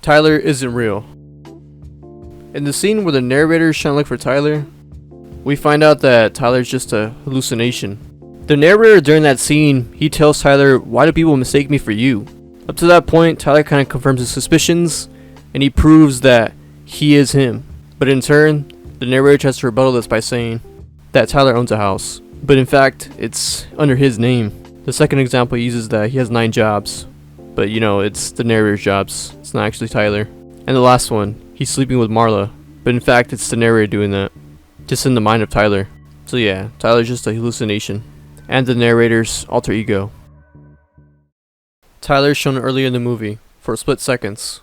Tyler isn't real. In the scene where the narrator is trying to look for Tyler, we find out that Tyler's just a hallucination. The narrator during that scene, he tells Tyler, "Why do people mistake me for you?" Up to that point, Tyler kind of confirms his suspicions, and he proves that he is him. But in turn, the narrator tries to rebuttal this by saying that Tyler owns a house, but in fact, it's under his name. The second example uses that he has 9 jobs, but it's the narrator's jobs. It's not actually Tyler. And the last one, he's sleeping with Marla, but in fact, it's the narrator doing that, just in the mind of Tyler. So yeah, Tyler's just a hallucination, and the narrator's alter ego. Tyler's shown earlier in the movie, for a split seconds.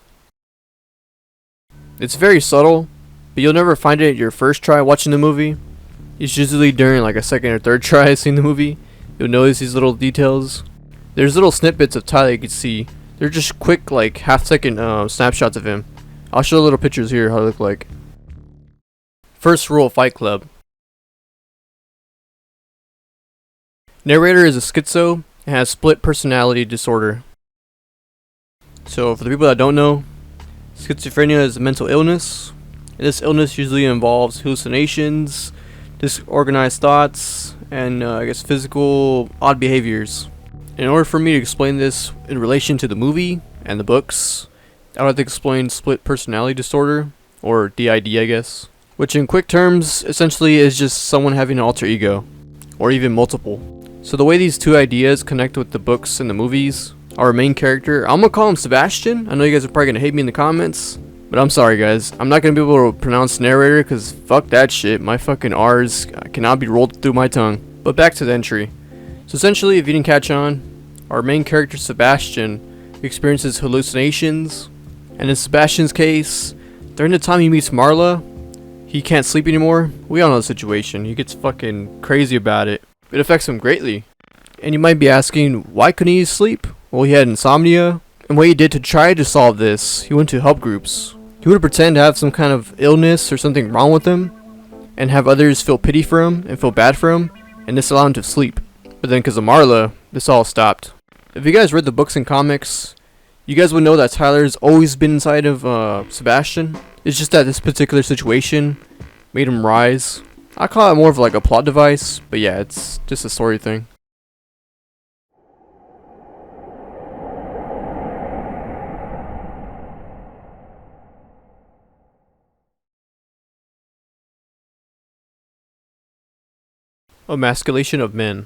It's very subtle, but you'll never find it your first try watching the movie. It's usually during like a second or third try seeing the movie. You'll notice these little details. There's little snippets of Tyler you can see. They're just quick, like half-second snapshots of him. I'll show little pictures here how they look like. First rule of Fight Club. Narrator is a schizo and has split personality disorder. So for the people that don't know, schizophrenia is a mental illness. And this illness usually involves hallucinations, disorganized thoughts, and physical odd behaviors. In order for me to explain this in relation to the movie and the books, I would have to explain split personality disorder, or DID I guess, which in quick terms essentially is just someone having an alter ego, or even multiple. So the way these two ideas connect with the books and the movies, our main character, I'm gonna call him Sebastian. I know you guys are probably gonna hate me in the comments, but I'm sorry guys, I'm not gonna be able to pronounce narrator because fuck that shit. My fucking R's cannot be rolled through my tongue. But back to the entry. So essentially, if you didn't catch on, our main character Sebastian experiences hallucinations, and in Sebastian's case, during the time he meets Marla, he can't sleep anymore. We all know the situation. He gets fucking crazy about it. It affects him greatly. And you might be asking, why couldn't he sleep? Well, he had insomnia, and what he did to try to solve this, he went to help groups. He would pretend to have some kind of illness or something wrong with him, and have others feel pity for him and feel bad for him, and this allowed him to sleep. But then because of Marla, this all stopped. If you guys read the books and comics, you guys would know that Tyler's always been inside of Sebastian. It's just that this particular situation made him rise. I call it more of like a plot device, but yeah, it's just a story thing. Masculation of men.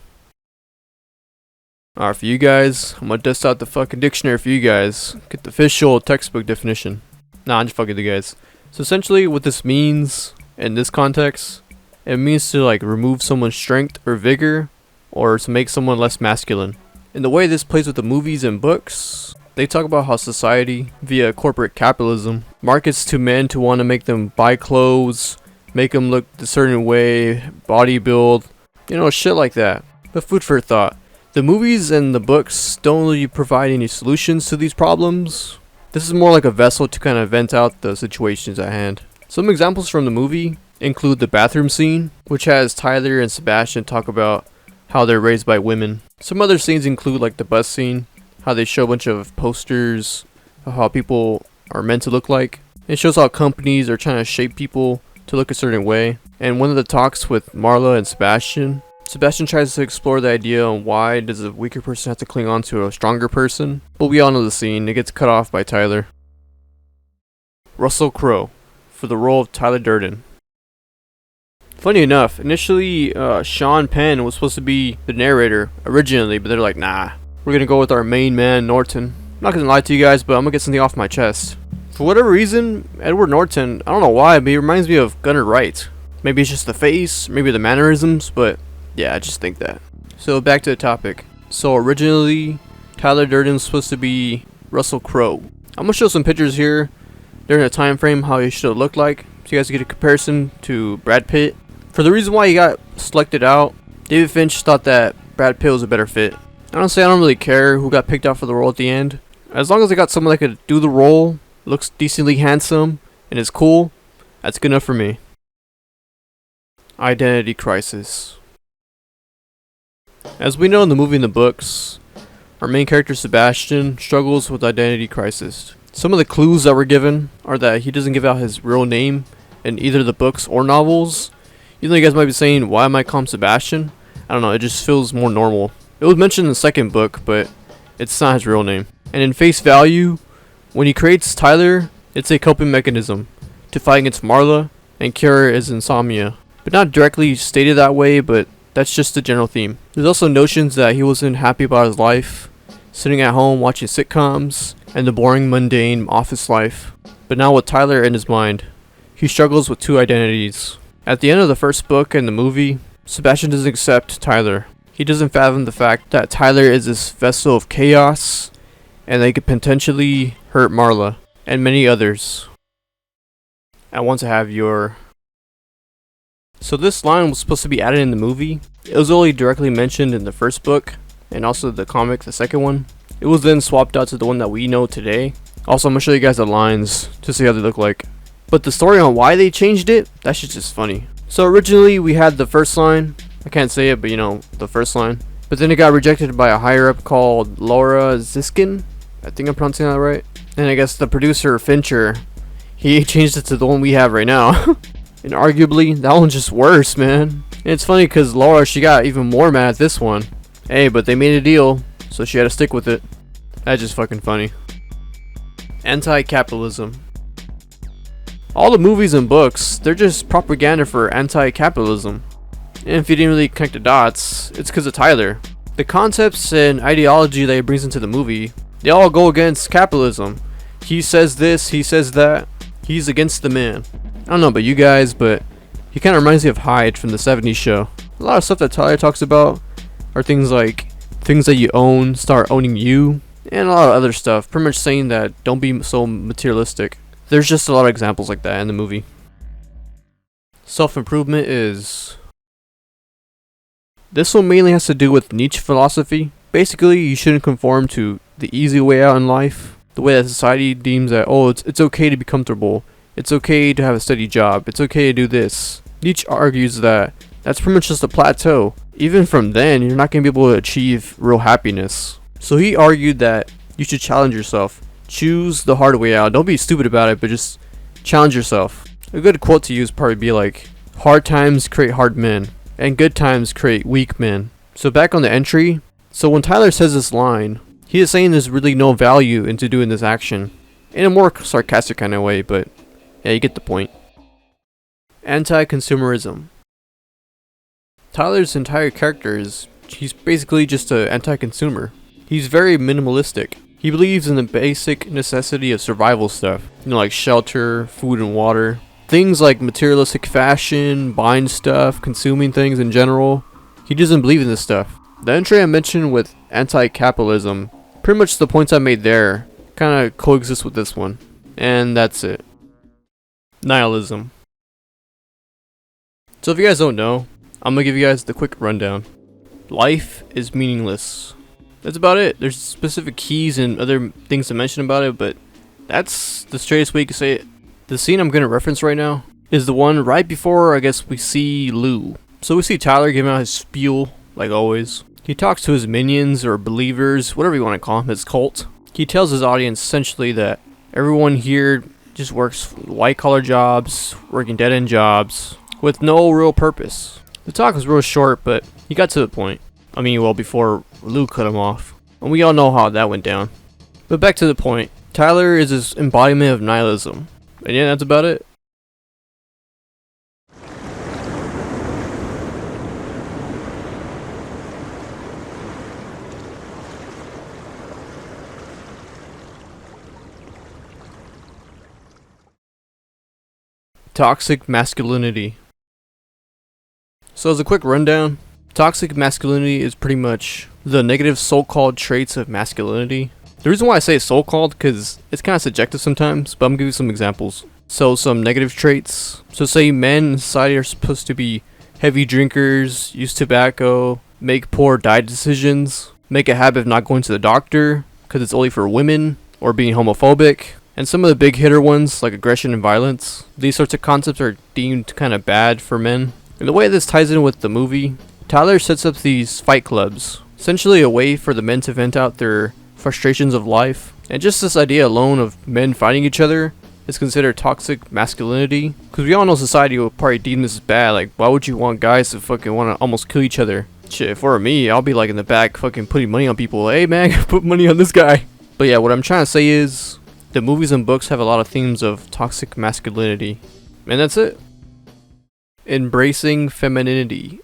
Alright, for you guys, I'm gonna dust out the fucking dictionary for you guys. Get the official textbook definition. Nah, I'm just fucking with you guys. So essentially what this means in this context, it means to like remove someone's strength or vigor, or to make someone less masculine. And the way this plays with the movies and books, they talk about how society, via corporate capitalism, markets to men to want to make them buy clothes, make them look a certain way, body build, shit like that. But food for thought. The movies and the books don't really provide any solutions to these problems. This is more like a vessel to kind of vent out the situations at hand. Some examples from the movie include the bathroom scene, which has Tyler and Sebastian talk about how they're raised by women. Some other scenes include like the bus scene, how they show a bunch of posters of how people are meant to look like. It shows how companies are trying to shape people to look a certain way. And one of the talks with Marla and Sebastian tries to explore the idea on why does a weaker person have to cling on to a stronger person. But we all know the scene. It gets cut off by Tyler. Russell Crowe for the role of Tyler Durden. Funny enough, initially Sean Penn was supposed to be the narrator originally, but they're like, nah, we're gonna go with our main man Norton. I'm not gonna lie to you guys, but I'm gonna get something off my chest. For whatever reason, Edward Norton, I don't know why, but he reminds me of Gunnar Wright. Maybe it's just the face, maybe the mannerisms, but yeah, I just think that. So back to the topic. So originally, Tyler Durden was supposed to be Russell Crowe. I'm gonna show some pictures here during the time frame how he should have looked like, so you guys get a comparison to Brad Pitt. For the reason why he got selected out, David Finch thought that Brad Pitt was a better fit. Honestly, I don't really care who got picked out for the role at the end. As long as they got someone that could do the role, looks decently handsome, and is cool, that's good enough for me. Identity crisis. As we know in the movie and the books, our main character Sebastian struggles with identity crisis. Some of the clues that were given are that he doesn't give out his real name in either the books or novels. Even though you guys might be saying, why am I calling Sebastian? I don't know, it just feels more normal. It was mentioned in the second book, but it's not his real name. And in face value, when he creates Tyler, it's a coping mechanism to fight against Marla and cure his insomnia. But not directly stated that way, but that's just the general theme. There's also notions that he wasn't happy about his life, sitting at home watching sitcoms, and the boring, mundane office life. But now with Tyler in his mind, he struggles with two identities. At the end of the first book and the movie, Sebastian doesn't accept Tyler. He doesn't fathom the fact that Tyler is this vessel of chaos, and they could potentially hurt Marla, and many others. I want to have your... So this line was supposed to be added in the movie. It was only directly mentioned in the first book, and also the comic, the second one. It was then swapped out to the one that we know today. Also, I'm going to show you guys the lines to see how they look like. But the story on why they changed it, that shit's just funny. So originally we had the first line. I can't say it, but you know, the first line. But then it got rejected by a higher up called Laura Ziskin. I think I'm pronouncing that right. And I guess the producer, Fincher, he changed it to the one we have right now. And arguably, that one's just worse, man. And it's funny because Laura, she got even more mad at this one. Hey, but they made a deal, so she had to stick with it. That's just fucking funny. Anti-capitalism. All the movies and books, they're just propaganda for anti-capitalism. And if you didn't really connect the dots, it's because of Tyler. The concepts and ideology that he brings into the movie, they all go against capitalism. He says this, he says that. He's against the man. I don't know about you guys, but he kind of reminds me of Hyde from the 70s show. A lot of stuff that Tyler talks about are things like things that you own start owning you, and a lot of other stuff. Pretty much saying that don't be so materialistic. There's just a lot of examples like that in the movie. Self-improvement is... This one mainly has to do with Nietzsche philosophy. Basically, you shouldn't conform to the easy way out in life. The way that society deems that, oh, it's okay to be comfortable. It's okay to have a steady job. It's okay to do this. Nietzsche argues that that's pretty much just a plateau. Even from then, you're not going to be able to achieve real happiness. So he argued that you should challenge yourself. Choose the hard way out. Don't be stupid about it, but just challenge yourself. A good quote to use would probably be like, hard times create hard men, and good times create weak men. So back on the entry, so when Tyler says this line, he is saying there's really no value into doing this action. In a more sarcastic kind of way, but yeah, you get the point. Anti-consumerism. Tyler's entire character is, he's basically just an anti-consumer. He's very minimalistic. He believes in the basic necessity of survival stuff. You know, like shelter, food and water. Things like materialistic fashion, buying stuff, consuming things in general. He doesn't believe in this stuff. The entry I mentioned with anti-capitalism, pretty much the points I made there, kind of coexist with this one. And that's it. Nihilism. So if you guys don't know, I'm gonna give you guys the quick rundown. Life is meaningless. That's about it. There's specific keys and other things to mention about it, but that's the straightest way you can say it. The scene I'm gonna reference right now is the one right before, I guess, we see Lou. So we see Tyler giving out his spiel, like always. He talks to his minions or believers, whatever you want to call him, his cult. He tells his audience essentially that everyone here just works white-collar jobs, working dead-end jobs, with no real purpose. The talk was real short, but he got to the point. I mean, well, before Lou cut him off. And we all know how that went down. But back to the point. Tyler is his embodiment of nihilism. And yeah, that's about it. Toxic masculinity. So as a quick rundown, toxic masculinity is pretty much the negative so-called traits of masculinity. The reason why I say so-called, because it's kind of subjective sometimes, but I'm going to give you some examples. So some negative traits. So say men in society are supposed to be heavy drinkers, use tobacco, make poor diet decisions, make a habit of not going to the doctor because it's only for women, or being homophobic. And some of the big hitter ones, like aggression and violence, these sorts of concepts are deemed kind of bad for men. And the way this ties in with the movie, Tyler sets up these fight clubs, essentially a way for the men to vent out their frustrations of life. And just this idea alone of men fighting each other is considered toxic masculinity. Because we all know society will probably deem this as bad. Like, why would you want guys to fucking want to almost kill each other? Shit, if it were me, I'll be like in the back fucking putting money on people. Hey man, put money on this guy. But yeah, what I'm trying to say is the movies and books have a lot of themes of toxic masculinity. And that's it. Embracing femininity.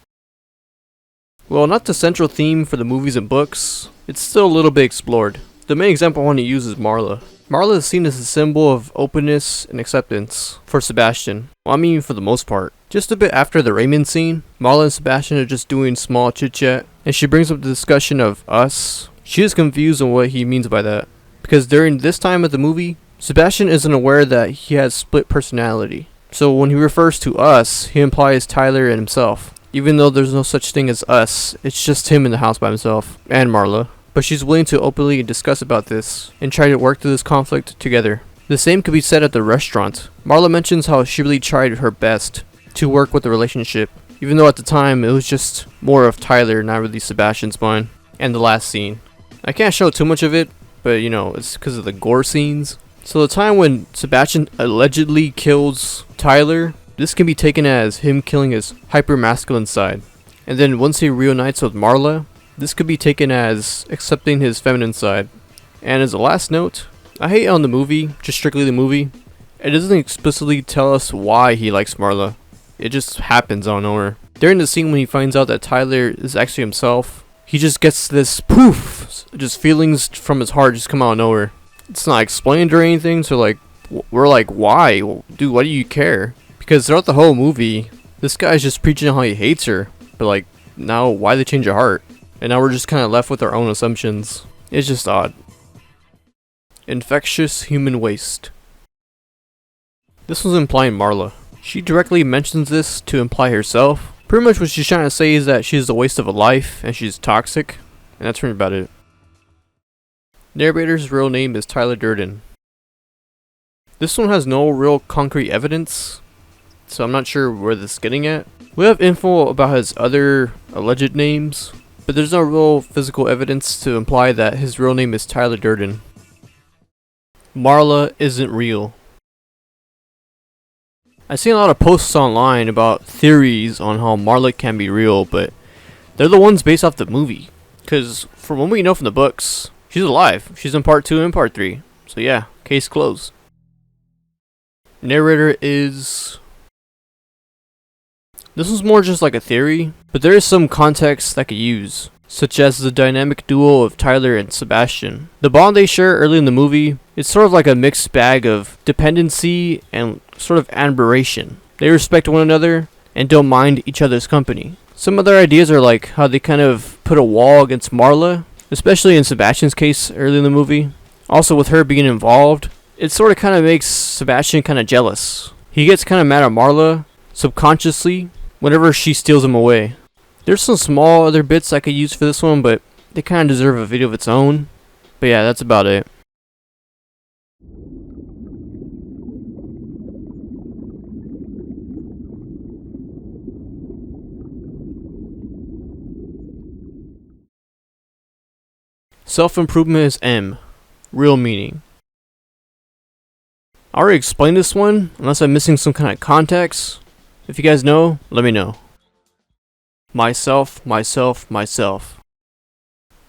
Well, not the central theme for the movies and books. It's still a little bit explored. The main example I want to use is Marla. Marla is seen as a symbol of openness and acceptance for Sebastian. Well, I mean for the most part. Just a bit after the Raymond scene, Marla and Sebastian are just doing small chit chat, and she brings up the discussion of us. She is confused on what he means by that, because during this time of the movie, Sebastian isn't aware that he has split personality. So when he refers to us, he implies Tyler and himself. Even though there's no such thing as us, it's just him in the house by himself, and Marla. But she's willing to openly discuss about this, and try to work through this conflict together. The same could be said at the restaurant. Marla mentions how she really tried her best to work with the relationship, even though at the time it was just more of Tyler, not really Sebastian's mind. And the last scene. I can't show too much of it, but you know, it's because of the gore scenes. So the time when Sebastian allegedly kills Tyler, this can be taken as him killing his hyper-masculine side. And then once he reunites with Marla, this could be taken as accepting his feminine side. And as a last note, I hate on the movie, just strictly the movie, it doesn't explicitly tell us why he likes Marla. It just happens out of nowhere. During the scene when he finds out that Tyler is actually himself, he just gets this poof, just feelings from his heart just come out of nowhere. It's not explained or anything, so like, we're like, why? Dude, why do you care? Because throughout the whole movie, this guy's just preaching how he hates her. But like, now why they change your heart? And now we're just kind of left with our own assumptions. It's just odd. Infectious human waste. This was implying Marla. She directly mentions this to imply herself. Pretty much what she's trying to say is that she's a waste of a life and she's toxic. And that's pretty about it. Narrator's real name is Tyler Durden. This one has no real concrete evidence, so I'm not sure where this is getting at. We have info about his other alleged names, but there's no real physical evidence to imply that his real name is Tyler Durden. Marla isn't real. I've seen a lot of posts online about theories on how Marla can be real, but they're the ones based off the movie. Because from what we know from the books, she's alive. She's in part 2 and part 3. So yeah, case closed. Narrator is... This was more just like a theory, but there is some context that I could use, such as the dynamic duo of Tyler and Sebastian. The bond they share early in the movie, it's sort of like a mixed bag of dependency and sort of admiration. They respect one another and don't mind each other's company. Some other ideas are like how they kind of put a wall against Marla, especially in Sebastian's case early in the movie. Also with her being involved, it sort of kind of makes Sebastian kind of jealous. He gets kind of mad at Marla subconsciously whenever she steals him away. There's some small other bits I could use for this one, but they kind of deserve a video of its own. But yeah, that's about it. Self-improvement is M. Real meaning. I already explained this one, unless I'm missing some kind of context. If you guys know, let me know. Myself, myself, myself.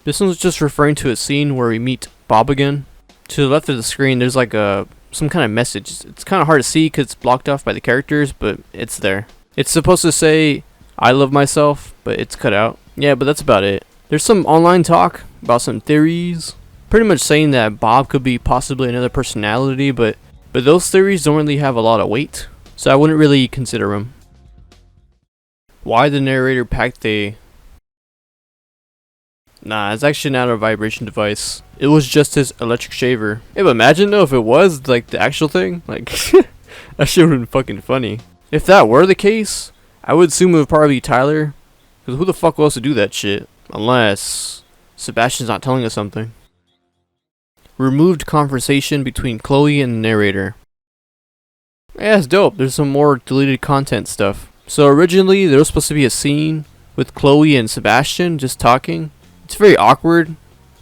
This one's just referring to a scene where we meet Bob again. To the left of the screen, there's like some kind of message. It's kind of hard to see because it's blocked off by the characters, but it's there. It's supposed to say, I love myself, but it's cut out. Yeah, but that's about it. There's some online talk about some theories, pretty much saying that Bob could be possibly another personality, but those theories don't really have a lot of weight, so I wouldn't really consider them. Why the narrator packed a... Nah, it's actually not a vibration device. It was just his electric shaver. Hey, but imagine though if it was like the actual thing. Like, that shit would've been fucking funny. If that were the case, I would assume it would probably be Tyler. Because who the fuck else would do that shit? Unless Sebastian's not telling us something. Removed conversation between Chloe and the narrator. Yeah, it's dope. There's some more deleted content stuff. So originally there was supposed to be a scene with Chloe and Sebastian just talking. It's very awkward,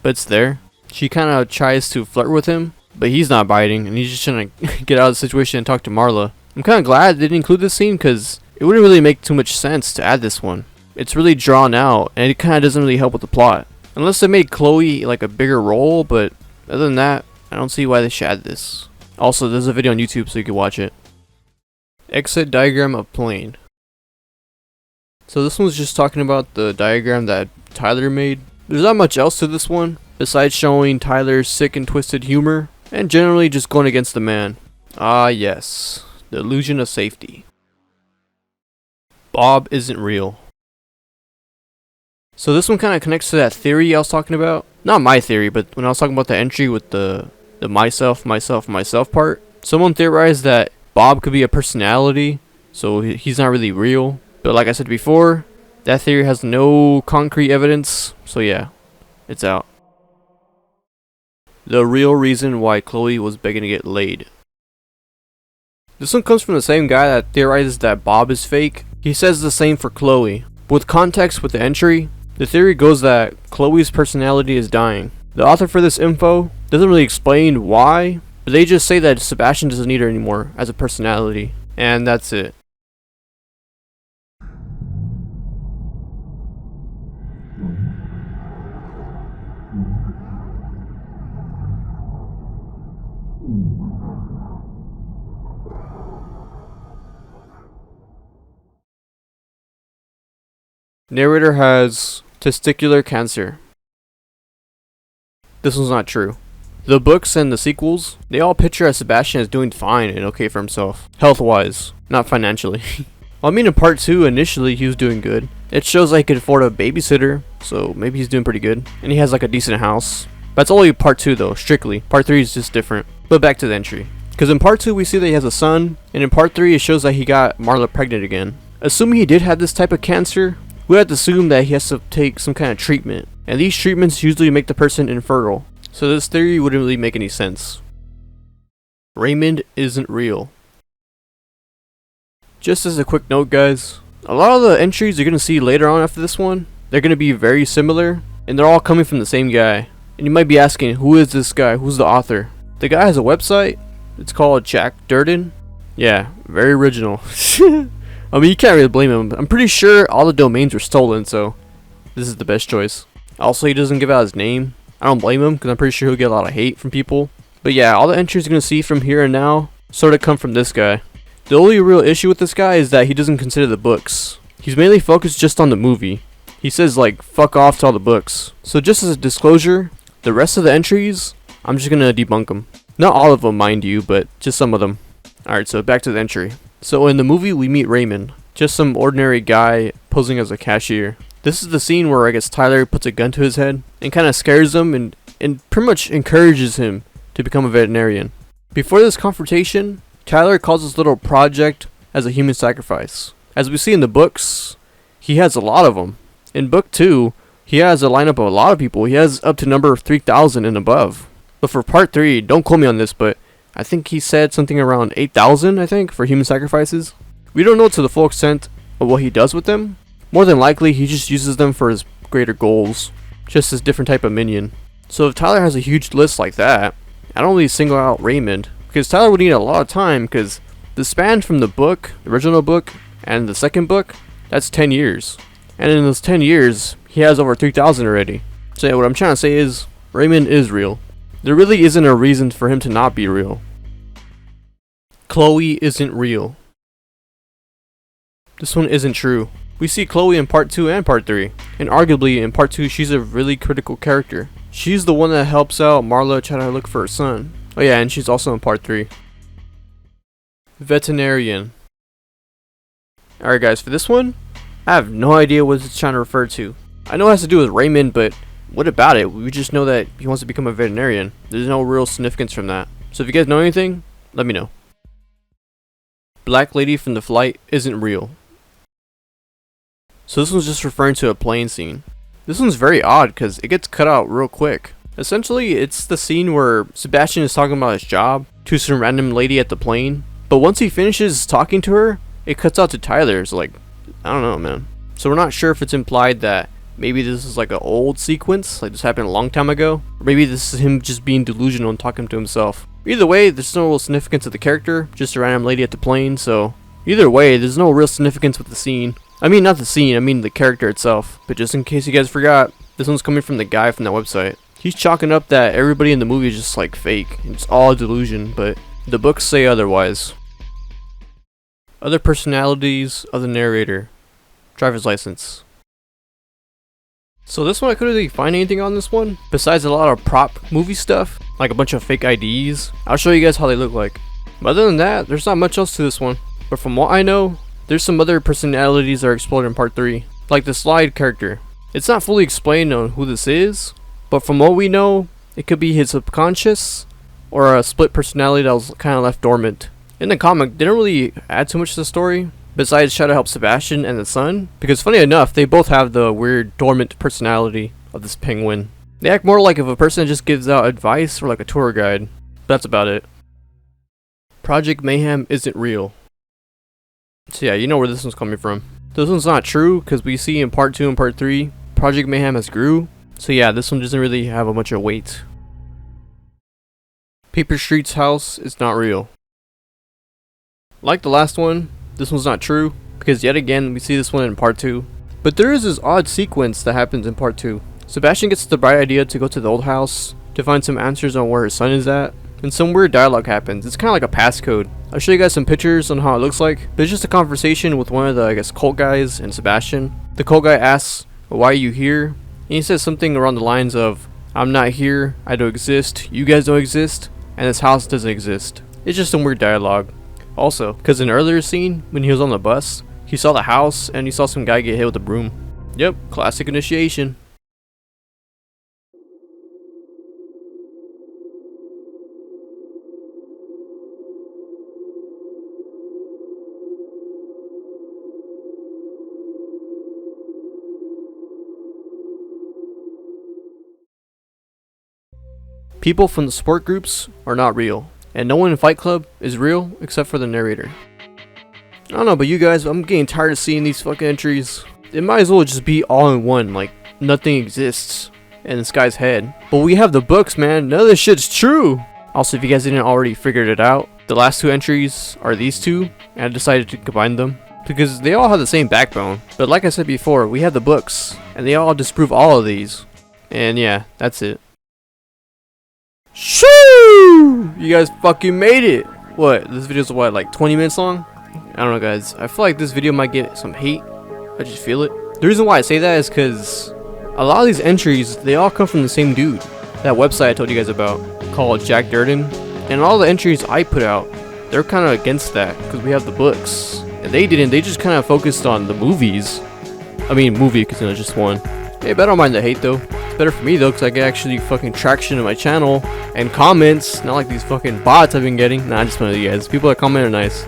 but it's there. She kind of tries to flirt with him, but he's not biting, and he's just trying to get out of the situation and talk to Marla. I'm kind of glad they didn't include this scene, because it wouldn't really make too much sense to add this one. It's really drawn out, and it kind of doesn't really help with the plot. Unless they made Chloe like a bigger role, but other than that, I don't see why they should add this. Also, there's a video on YouTube so you can watch it. Exit diagram of plane. So this one's just talking about the diagram that Tyler made. There's not much else to this one, besides showing Tyler's sick and twisted humor, and generally just going against the man. Ah yes, the illusion of safety. Bob isn't real. So this one kind of connects to that theory I was talking about. Not my theory, but when I was talking about the entry with the myself part. Someone theorized that Bob could be a personality, so he's not really real. But like I said before, that theory has no concrete evidence, so yeah, it's out. The real reason why Chloe was begging to get laid. This one comes from the same guy that theorizes that Bob is fake. He says the same for Chloe. But with context with the entry, the theory goes that Chloe's personality is dying. The author for this info doesn't really explain why, but they just say that Sebastian doesn't need her anymore as a personality, and that's it. Narrator has testicular cancer. This one's not true. The books and the sequels, they all picture as Sebastian as doing fine and okay for himself, health-wise, not financially. Well, I mean in part 2, initially he was doing good. It shows like he could afford a babysitter, so maybe he's doing pretty good. And he has like a decent house. That's only part 2 though, strictly. Part 3 is just different. But back to the entry. Because in part 2 we see that he has a son, and in part 3 it shows that he got Marla pregnant again. Assuming he did have this type of cancer, we have to assume that he has to take some kind of treatment. And these treatments usually make the person infertile. So this theory wouldn't really make any sense. Raymond isn't real. Just as a quick note guys, a lot of the entries you're going to see later on after this one, they're going to be very similar, and they're all coming from the same guy. And you might be asking, who is this guy? Who's the author? The guy has a website. It's called Jack Durden. Yeah, very original. I mean, you can't really blame him. I'm pretty sure all the domains were stolen, so this is the best choice. Also, he doesn't give out his name. I don't blame him, because I'm pretty sure he'll get a lot of hate from people. But yeah, all the entries you're going to see from here and now sort of come from this guy. The only real issue with this guy is that he doesn't consider the books. He's mainly focused just on the movie. He says like, fuck off to all the books. So just as a disclosure, the rest of the entries, I'm just going to debunk them. Not all of them, mind you, but just some of them. Alright, so back to the entry. So in the movie, we meet Raymond. Just some ordinary guy posing as a cashier. This is the scene where I guess Tyler puts a gun to his head and kind of scares him and pretty much encourages him to become a veterinarian. Before this confrontation, Tyler calls his little project as a human sacrifice. As we see in the books, he has a lot of them. In book 2, he has a lineup of a lot of people. He has up to number 3,000 and above. But for part 3, don't quote me on this, but I think he said something around 8,000, I think, for human sacrifices. We don't know to the full extent of what he does with them. More than likely, he just uses them for his greater goals. Just as different type of minion. So if Tyler has a huge list like that, I don't really single out Raymond. Because Tyler would need a lot of time, because the span from the book, the original book, and the second book, that's 10 years. And in those 10 years, he has over 3,000 already. So yeah, what I'm trying to say is, Raymond is real. There really isn't a reason for him to not be real. Chloe isn't real. This one isn't true. We see Chloe in part 2 and part 3, and arguably in part 2 she's a really critical character. She's the one that helps out Marla try to look for her son. Oh yeah, and she's also in part 3. Veterinarian. Alright guys, for this one, I have no idea what it's trying to refer to. I know it has to do with Raymond, but what about it? We just know that he wants to become a veterinarian. There's no real significance from that. So if you guys know anything, let me know. Black lady from the flight isn't real. So this one's just referring to a plane scene. This one's very odd because it gets cut out real quick. Essentially, it's the scene where Sebastian is talking about his job to some random lady at the plane. But once he finishes talking to her, it cuts out to Tyler. It's like, I don't know, man. So we're not sure if it's implied that maybe this is like an old sequence, like this happened a long time ago, or maybe this is him just being delusional and talking to himself. Either way, there's no real significance of the character, just a random lady at the plane, so either way, there's no real significance with the scene. I mean, not the scene, I mean the character itself. But just in case you guys forgot, this one's coming from the guy from that website. He's chalking up that everybody in the movie is just like fake, it's all delusion, but the books say otherwise. Other personalities of the narrator. Driver's license. So this one I couldn't really find anything on this one, besides a lot of prop movie stuff, like a bunch of fake IDs. I'll show you guys how they look like. But other than that, there's not much else to this one. But from what I know, there's some other personalities that are explored in part 3, like the slide character. It's not fully explained on who this is, but from what we know, it could be his subconscious, or a split personality that was kind of left dormant. In the comic, they didn't really add too much to the story, besides try to help Sebastian and the son, because funny enough, they both have the weird dormant personality of this penguin. They act more like if a person just gives out advice or like a tour guide. That's about it. Project Mayhem isn't real. So yeah, you know where this one's coming from. This one's not true, because we see in part 2 and part 3, Project Mayhem has grew. So yeah, this one doesn't really have a bunch of weight. Paper Street's house is not real. Like the last one, this one's not true, because yet again we see this one in part 2. But there is this odd sequence that happens in part 2. Sebastian gets the bright idea to go to the old house to find some answers on where his son is at, and some weird dialogue happens. It's kind of like a passcode. I'll show you guys some pictures on how it looks like, but it's just a conversation with one of the, I guess, cult guys and Sebastian. The cult guy asks, "Why are you here?" And he says something around the lines of, "I'm not here, I don't exist, you guys don't exist, and this house doesn't exist." It's just some weird dialogue. Also, because in an earlier scene, when he was on the bus, he saw the house and he saw some guy get hit with a broom. Yep, classic initiation. People from the support groups are not real, and no one in Fight Club is real except for the narrator. I don't know about you guys, but I'm getting tired of seeing these fucking entries. It might as well just be all in one, like nothing exists in this guy's head. But we have the books, man, none of this shit's true! Also, if you guys didn't already figure it out, the last 2 entries are these 2, and I decided to combine them, because they all have the same backbone. But like I said before, we have the books, and they all disprove all of these. And yeah, that's it. Shoo! You guys fucking made it! What, this video's what, like 20 minutes long? I don't know guys, I feel like this video might get some hate. I just feel it. The reason why I say that is because a lot of these entries, they all come from the same dude. That website I told you guys about, called Jack Durden. And all the entries I put out, they're kind of against that, because we have the books. And they didn't, they just kind of focused on the movies. I mean movie, because it's just one. Hey, but I don't mind the hate though. It's better for me though, because I get actually fucking traction in my channel and comments, not like these fucking bots I've been getting. Nah, I just want you guys. People that comment are nice.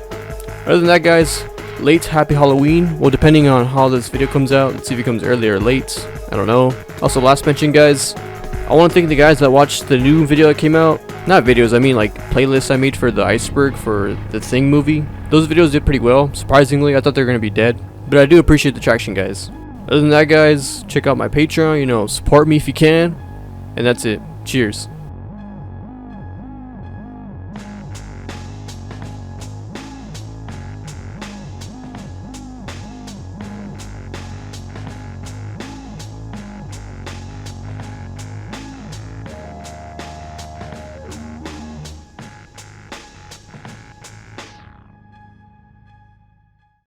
Other than that, guys, late happy Halloween. Well, depending on how this video comes out, let's see if it comes early or late. I don't know. Also, last mention, guys, I want to thank the guys that watched the new video that came out. Not videos, I mean like playlists I made for the Iceberg for the Thing movie. Those videos did pretty well. Surprisingly, I thought they were gonna be dead, but I do appreciate the traction, guys. Other than that, guys, check out my Patreon, you know, support me if you can. And that's it. Cheers.